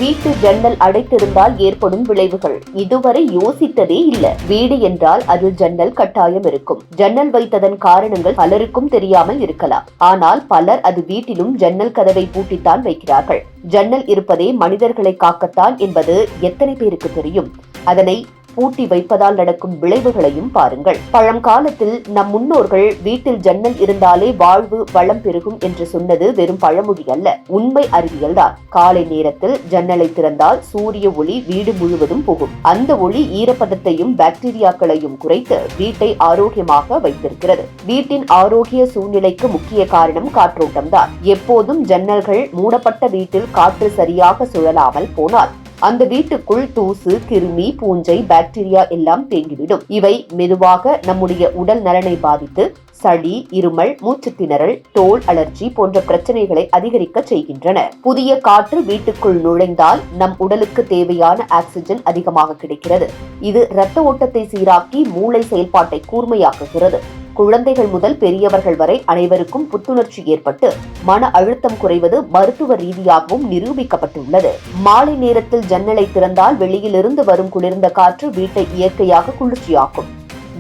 வீட்டு ஜன்னல் அடைத்திருந்தால் ஏற்படும் விளைவுகள் இதுவரை யோசித்ததே இல்ல. வீடு என்றால் அதில் ஜன்னல் கட்டாயம் இருக்கும். ஜன்னல் வைத்ததன் காரணங்கள் பலருக்கும் தெரியாமல் இருக்கலாம். ஆனால் பலர் அது வீட்டிலும் ஜன்னல் கதவை பூட்டித்தான் வைக்கிறார்கள். ஜன்னல் இருப்பதே மனிதர்களை காக்கத்தான் என்பது எத்தனை பேருக்கு தெரியும்? அதனை பூட்டி வைப்பதால் நடக்கும் விளைவுகளையும் பாருங்கள். பழங்காலத்தில் நம் முன்னோர்கள் வீட்டில் ஜன்னல் இருந்தாலே வாழ்வு வளம் பெருகும் என்று சொன்னது வெறும் பழமொழி அல்ல, உண்மை அறிவியல் தான். காலை நேரத்தில் ஜன்னலை திறந்தால் சூரிய ஒளி வீடு முழுவதும் புகும். அந்த ஒளி ஈரப்பதத்தையும் பாக்டீரியாக்களையும் குறைத்து வீட்டை ஆரோக்கியமாக வைத்திருக்கிறது. வீட்டின் ஆரோக்கிய சூழ்நிலைக்கு முக்கிய காரணம் காற்றோட்டம் தான். எப்போதும் ஜன்னல்கள் மூடப்பட்ட வீட்டில் காற்று சரியாக சுழலாமல் போனால் அந்த வீட்டுக்குள் தூசு, கிருமி, பூஞ்சை, பாக்டீரியா எல்லாம் தேங்கிவிடும். இவை மெதுவாக நம்முடைய உடல் நலனை பாதித்து சளி, இருமல், மூச்சு திணறல், தோல் அலர்ஜி போன்ற பிரச்சனைகளை அதிகரிக்க செய்கின்றன. புதிய காற்று வீட்டுக்குள் நுழைந்தால் நம் உடலுக்கு தேவையான ஆக்சிஜன் அதிகமாக கிடைக்கிறது. இது இரத்த ஓட்டத்தை சீராக்கி மூளை செயல்பாட்டை கூர்மையாக்குகிறது. குழந்தைகள் முதல் பெரியவர்கள் வரை அனைவருக்கும் புத்துணர்ச்சி ஏற்பட்டு மன அழுத்தம் குறைவது மருத்துவ ரீதியாகவும் நிரூபிக்கப்பட்டுள்ளது. மாலை நேரத்தில் ஜன்னலை திறந்தால் வெளியிலிருந்து வரும் குளிர்ந்த காற்று வீட்டை இயற்கையாக குளிர்ச்சியாக்கும்.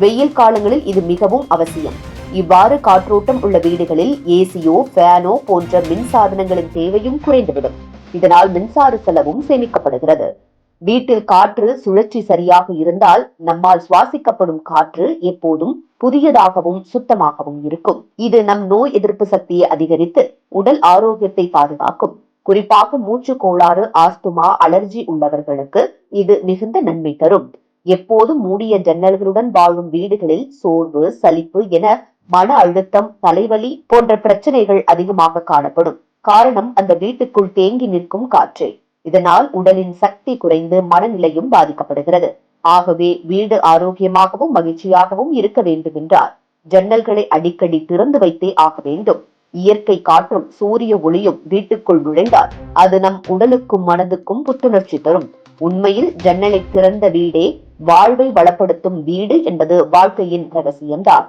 வெயில் காலங்களில் இது மிகவும் அவசியம். இவ்வாறு காற்றோட்டம் உள்ள வீடுகளில் ஏசியோ, ஃபேனோ போன்ற மின் சாதனங்களின் தேவையும் குறைந்துவிடும். இதனால் மின்சார செலவும் சேமிக்கப்படுகிறது. வீட்டில் காற்று சுழற்சி சரியாக இருந்தால் நம்மால் சுவாசிக்கப்படும் காற்று எப்போதும் புதியதாகவும் சுத்தமாகவும் இருக்கும். இது நம் நோய் எதிர்ப்பு சக்தியை அதிகரித்து உடல் ஆரோக்கியத்தை பாதுகாக்கும். குறிப்பாக மூச்சு கோளாறு, ஆஸ்துமா, அலர்ஜி உள்ளவர்களுக்கு இது மிகுந்த நன்மை தரும். எப்போதும் மூடிய ஜன்னல்களுடன் வாழும் வீடுகளில் சோர்வு, சலிப்பு என மன அழுத்தம், தலைவலி போன்ற பிரச்சனைகள் அதிகமாக காணப்படும். காரணம் அந்த வீட்டுக்குள் தேங்கி நிற்கும் காற்றே. இதனால் உடலின் சக்தி குறைந்து மனநிலையும் பாதிக்கப்படுகிறது. ஆகவே வீடு ஆரோக்கியமாகவும் மகிழ்ச்சியாகவும் இருக்க வேண்டும் என்றால் ஜன்னல்களை அடிக்கடி திறந்து வைத்தே ஆக வேண்டும். இயற்கை காற்றும் சூரிய ஒளியும் வீட்டுக்குள் நுழைந்தால் அது நம் உடலுக்கும் மனதுக்கும் புத்துணர்ச்சி தரும். உண்மையில் ஜன்னலை திறந்த வீடே வாழ்வை வளப்படுத்தும் வீடு என்பது வாழ்க்கையின் ரகசியம்தான்.